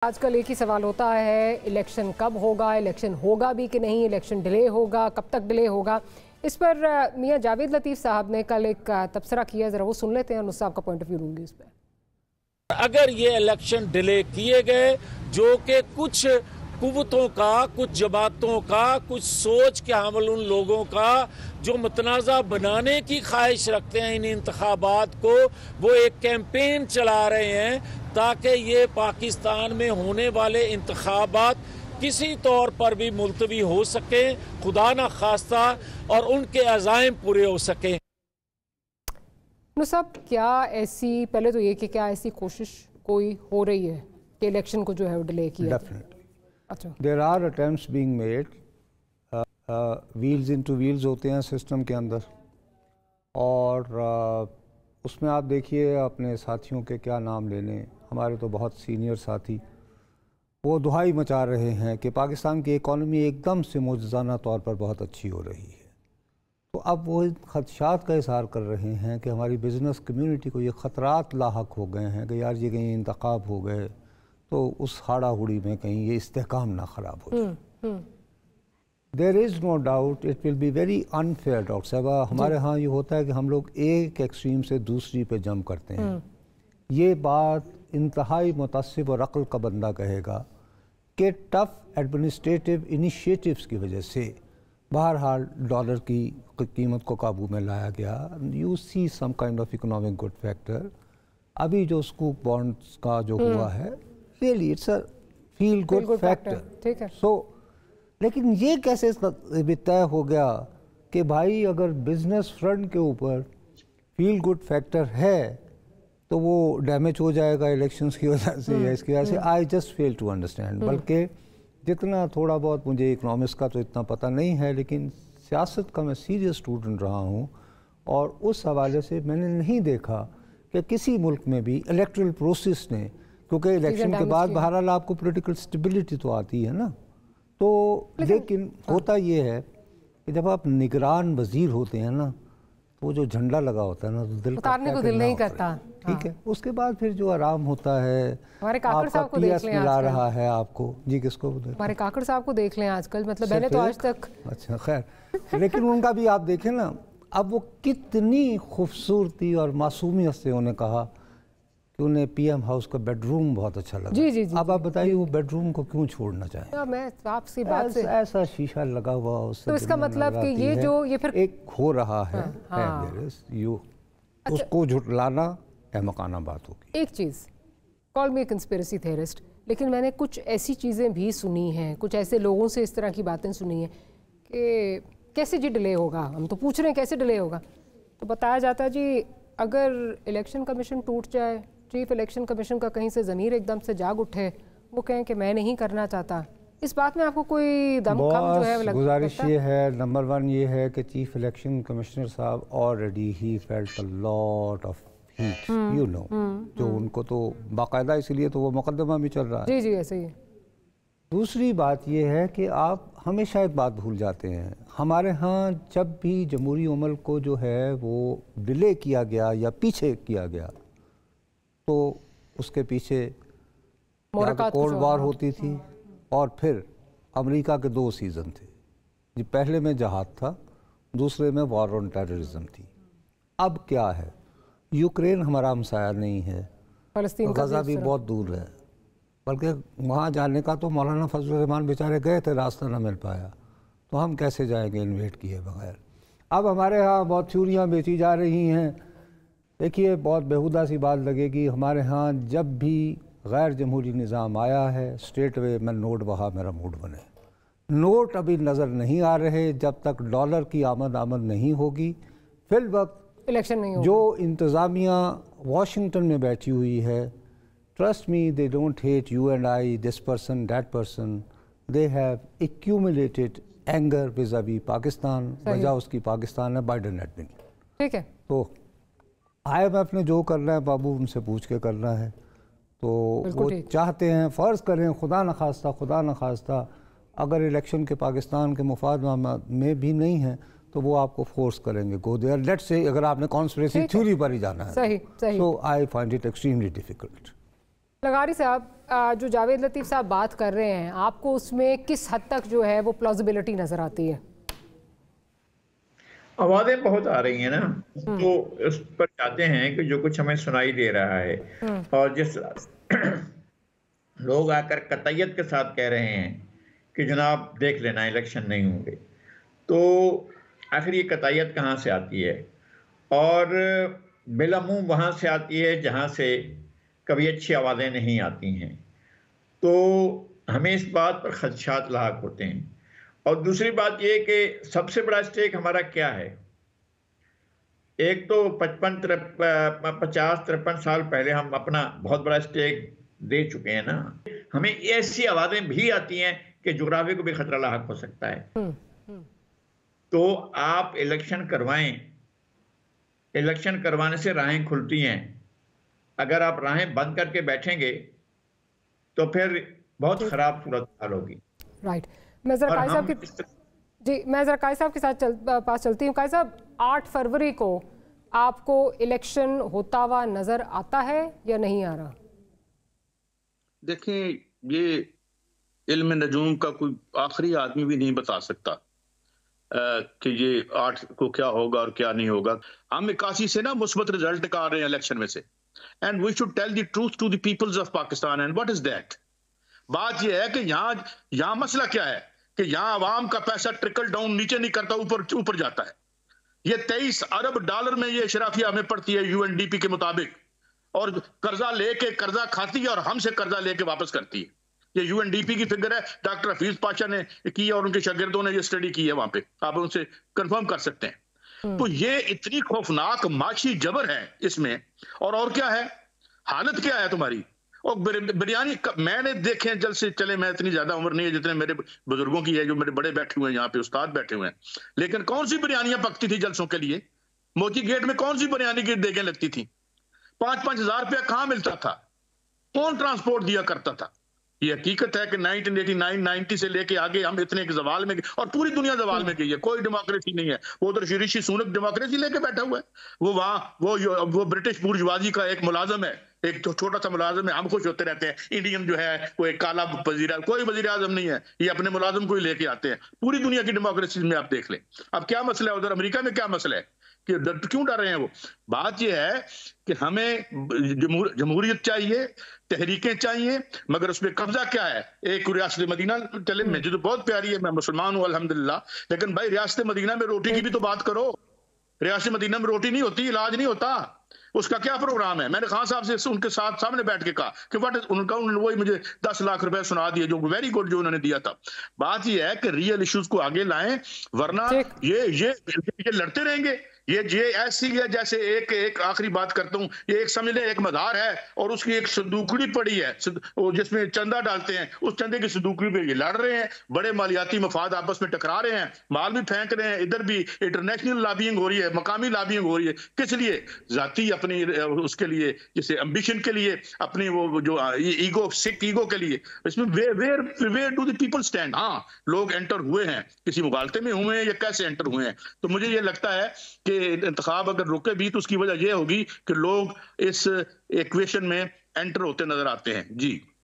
आजकल एक ही सवाल होता है, इलेक्शन कब होगा, इलेक्शन होगा भी कि नहीं, इलेक्शन डिले होगा, कब तक डिले होगा। इस पर मियां जावेद लतीफ़ साहब ने कल एक तबसरा किया, ज़रा वो सुन लेते हैं और उससे आपका पॉइंट ऑफ व्यू लूँगी इस पर। अगर ये इलेक्शन डिले किए गए, जो कि कुछ कुव्वतों का, कुछ जमातों का, कुछ सोच के हमल उन लोगों का जो मुतनाज़ा बनाने की ख्वाहिश रखते हैं इन इंतखाबात को, वो एक कैंपेन चला रहे हैं ताकि ये पाकिस्तान में होने वाले इंतखाबात किसी तौर पर भी मुलतवी हो सके, खुदा न खास्ता, और उनके अज़ाइम पूरे हो सके। साहब, क्या ऐसी, पहले तो ये कि क्या ऐसी कोशिश कोई हो रही है कि इलेक्शन को जो है वो डिले किया? अच्छा, there are attempts being made, wheels into wheels होते हैं सिस्टम के अंदर, और उसमें आप देखिए अपने साथियों के क्या नाम लेने, हमारे तो बहुत सीनियर साथी वो दुहाई मचा रहे हैं कि पाकिस्तान की इकॉनमी एकदम से मुजज़ाना तौर पर बहुत अच्छी हो रही है। तो अब वो खदशात का इज़हार कर रहे हैं कि हमारी बिज़नेस कम्युनिटी को ये ख़तरात लाहक हो गए हैं कि यार ये कहीं इंतखाब हो गए तो उस हाड़ा हुड़ी में कहीं ये इस्तेहकाम ना ख़राब हो जाए। There is no doubt it will be very unfair. Doctor साहब, हमारे यहाँ ये होता है कि हम लोग एक एक्सट्रीम से दूसरी पे जंप करते हैं। ये बात इंतहाई मुतासिब और अक्ल का बंदा कहेगा कि टफ एडमिनिस्ट्रेटिव इनिशिएटिव्स की वजह से बहरहाल डॉलर की कीमत को काबू में लाया गया। You see some kind of economic good factor. अभी जो स्कूप बॉन्ड्स का जो हुआ है, really it's a feel good factor, ठीक है। सो लेकिन ये कैसे तय हो गया कि भाई अगर बिजनेस फ्रंट के ऊपर फील गुड फैक्टर है तो वो डैमेज हो जाएगा इलेक्शंस की वजह से या इसकी वजह से? I just fail to understand. बल्कि जितना थोड़ा बहुत मुझे इकोनॉमिक्स का तो इतना पता नहीं है, लेकिन सियासत का मैं सीरियस स्टूडेंट रहा हूँ, और उस हवाले से मैंने नहीं देखा कि किसी मुल्क में भी इलेक्ट्रल प्रोसेस ने, क्योंकि इलेक्शन के बाद बहरहाल आपको पॉलिटिकल स्टेबिलिटी तो आती है ना, तो लेकिन होता ये है कि जब आप निगरान वजीर होते हैं ना, तो वो जो झंडा लगा होता है ना, तो दिल उतारने को दिल नहीं करता, ठीक है। उसके बाद फिर जो आराम होता है, हमारे काकड़ साहब को देख लें, मिला रहा है आपको जी, किसको? हमारे काकड़ साहब को देख लें आजकल, मतलब मैंने तो आज तक, अच्छा खैर, लेकिन उनका भी आप देखें ना, अब वो कितनी खूबसूरती और मासूमियत से उन्हें कहा कि उन्हें पीएम हाउस का बेडरूम बहुत अच्छा लगा। जी जी जी। अब आप बताइए वो बेडरूम को क्यों छोड़ना चाहें? मैं आपसी बात से ऐसा शीशा लगा हुआ उससे, तो इसका मतलब कि ये फिर एक हो रहा है, उसको झुटलाना अहमकाना बात होगी। एक चीज़, कॉल मी कंस्पिरेसी थेरिस्ट, लेकिन मैंने कुछ ऐसी चीज़ें भी सुनी हैं, कुछ ऐसे लोगों से इस तरह की बातें सुनी हैं कि कैसे जी डिले होगा, हम तो पूछ रहे हैं कैसे डिले होगा, तो बताया जाता है जी अगर इलेक्शन कमीशन टूट जाए, चीफ इलेक्शन कमीशन का कहीं से ज़मीर एकदम से जाग उठे, वो कहें कि मैं नहीं करना चाहता, इस बात में आपको कोई दमखम जो है? गुजारिश ये है, नंबर वन ये है कि चीफ इलेक्शन कमिश्नर साहब already he felt a lot of heat, you know, जो उनको तो बाकायदा, इसलिए तो वो मुकदमा भी चल रहा है। जी जी, ऐसे ही है। दूसरी बात ये है कि आप हमेशा एक बात भूल जाते हैं, हमारे यहाँ जब भी जमहूरी अमल को जो है वो डिले किया गया या पीछे किया गया, तो उसके पीछे कोल्ड वॉर होती थी, और फिर अमेरिका के 2 सीज़न थे जी। पहले में जहाद था, दूसरे में वॉर ऑन टेररिज्म थी। अब क्या है, यूक्रेन हमारा हमसाया नहीं है, गज़ा भी बहुत दूर है, बल्कि वहाँ जाने का तो मौलाना फजल रहमान बेचारे गए थे, रास्ता ना मिल पाया, तो हम कैसे जाएंगे इन्वेट किए बगैर? अब हमारे यहाँ बहुत थ्योरियाँ बेची जा रही हैं। देखिए, बहुत बेहुदा सी बात लगेगी, हमारे यहाँ जब भी गैर जमहूरी निज़ाम आया है, स्टेट वे में नोट बहा मेरा मूड बने। नोट अभी नज़र नहीं आ रहे, जब तक डॉलर की आमद नहीं होगी, फिल वक्त इलेक्शन नहीं होगा। जो इंतज़ामिया वाशिंगटन में बैठी हुई है, trust me, they don't hate you and I, this person that person, they have accumulated anger vis-a-vis Pakistan, वजह उसकी पाकिस्तान है, बाइडेन एडमिन, ठीक है। तो IMF ने जो करना है बाबू उनसे पूछ के करना है, तो वो चाहते हैं, फ़र्ज़ करें खुदा न खास्ता अगर इलेक्शन के पाकिस्तान के मुफाद में भी नहीं है, तो वो आपको फोर्स करेंगे गो देयर, लेट्स से, अगर आपने कॉन्स्पिरेसी थ्योरी पर ही जाना है। सही, सही। So I find it extremely difficult. लगारी साहब, जो जावेद लतीफ़ साहब बात कर रहे हैं, आपको उसमें किस हद तक जो है वो प्लॉजिबिलिटी नजर आती है? आवाजें बहुत आ रही हैं ना, तो उस पर चाहते हैं कि जो कुछ हमें सुनाई दे रहा है और जिस लोग आकर कतईयत के साथ कह रहे हैं कि जनाब देख लेना इलेक्शन नहीं होंगे, तो आखिर ये कतईयत कहाँ से आती है? और बिलामुंह वहाँ से आती है जहाँ से कभी अच्छी आवाज़ें नहीं आती हैं। तो हमें इस बात पर खदशात लाहक होते हैं। और दूसरी बात ये कि सबसे बड़ा स्टेक हमारा क्या है? एक तो 50-53 साल पहले हम अपना बहुत बड़ा स्टेक दे चुके हैं ना। हमें ऐसी आवाज़ें भी आती हैं कि जोग्राफी को भी खतरा लाहक हो सकता है। तो आप इलेक्शन करवाएं, इलेक्शन करवाने से राहें खुलती हैं। अगर आप राहें बंद करके बैठेंगे तो फिर बहुत खराब सूरत हाल होगी। राइट। मैं जरा काई साहब के साथ पास चलती हूँ। काई साहब, 8 फरवरी को आपको इलेक्शन होता हुआ नजर आता है या नहीं आ रहा? देखें, ये इल्म नजूम का कोई आखिरी आदमी भी नहीं बता सकता कि ये 8 को क्या होगा और क्या नहीं होगा। हम 81 से ना मुस्बत रिजल्ट निकाल रहे हैं इलेक्शन में से, and we should tell the truth to the peoples of Pakistan. And what is that? बात यह है कि यहाँ मसला क्या है कि यहाँ अवाम का पैसा ट्रिकल डाउन नीचे नहीं करता, ऊपर जाता है। ये 23 अरब डॉलर में ये शराफिया हमें पड़ती है यूएनडीपी के मुताबिक, और कर्जा लेके कर्जा खाती है और हमसे कर्जा लेके वापस करती है। ये यूएनडीपी की फिगर है, डॉक्टर हफीज पाशा ने की है और उनके शागिर्दों ने ये स्टडी की है वहां पे, आप उनसे कंफर्म कर सकते हैं। तो ये इतनी खौफनाक माशी जबर है इसमें। और क्या है, हालत क्या है तुम्हारी? और बिरयानी मैंने देखे जल से चले, मैं इतनी ज्यादा उम्र नहीं है जितने मेरे बुजुर्गों की है, जो मेरे बड़े बैठे हुए हैं यहाँ पे, उस्ताद बैठे हुए हैं, लेकिन कौन सी बिरयानियां पकती थी जलसों के लिए? मोती गेट में कौन सी बिरयानी की देखें लगती थी? 5-5 हजार रुपया कहां मिलता था? कौन ट्रांसपोर्ट दिया करता था? ये हकीकत है कि 1989-90 से लेके आगे हम इतने के जवाल में गए, और पूरी दुनिया जवाल में गई है, कोई डेमोक्रेसी नहीं है। वो उधर ऋषि सुनक डेमोक्रेसी लेके बैठा हुआ है, वो वहां वो ब्रिटिश बुर्जुआजी का एक मुलाजम है, एक तो छोटा सा मुलाजम है। हम खुश होते रहते हैं इंडियन जो है वो एक काला वजीर, कोई वजीर आजम नहीं है, ये अपने मुलाजम को ही लेके आते हैं। पूरी दुनिया की डेमोक्रेसी में आप देख लें। अब क्या मसला है उधर अमेरिका में? क्या मसला है कि क्यों डर रहे हैं वो? बात यह है कि हमें जमहूरियत चाहिए, तहरीकें चाहिए, मगर उसमें कब्जा क्या है? एक रियासत मदीना चले, मुझे तो बहुत प्यारी है, मैं मुसलमान हूं अल्हम्दुलिल्लाह, लेकिन भाई रियासत मदीना में रोटी की भी तो बात करो। रियासत मदीना में रोटी नहीं होती, इलाज नहीं होता, उसका क्या प्रोग्राम है? मैंने खान साहब से उनके साथ सामने बैठ के कहा कि उन्होंने वही मुझे 10 लाख रुपए सुना दिए, जो वेरी गुड जो उन्होंने दिया था। बात यह है कि रियल इश्यूज को आगे लाएं, वरना ये लड़ते रहेंगे। ये ऐसी है जैसे एक आखिरी बात करता हूं, ये एक समझ ले एक मज़ार है और उसकी एक संदूकड़ी पड़ी है जिसमें चंदा डालते हैं, उस चंदे की संदूकड़ी पे ये लड़ रहे हैं, बड़े मालियाती मफाद आपस में टकरा रहे हैं, माल भी फेंक रहे हैं, इधर भी इंटरनेशनल लॉबिंग हो रही है, मकामी लॉबिंग हो रही है। किस लिए? जाती अपनी उसके लिए, जैसे एम्बिशन के लिए, अपनी वो जो ईगो, सिक ईगो के लिए। इसमें where do the people stand? हाँ, लोग एंटर हुए हैं, किसी मुगालते में हुए हैं या कैसे एंटर हुए हैं? तो मुझे ये लगता है कि इंतखाब अगर रुके भी तो उसकी वजह यह होगी कि लोग इस इक्वेशन में एंटर होते नजर आते हैं। जी।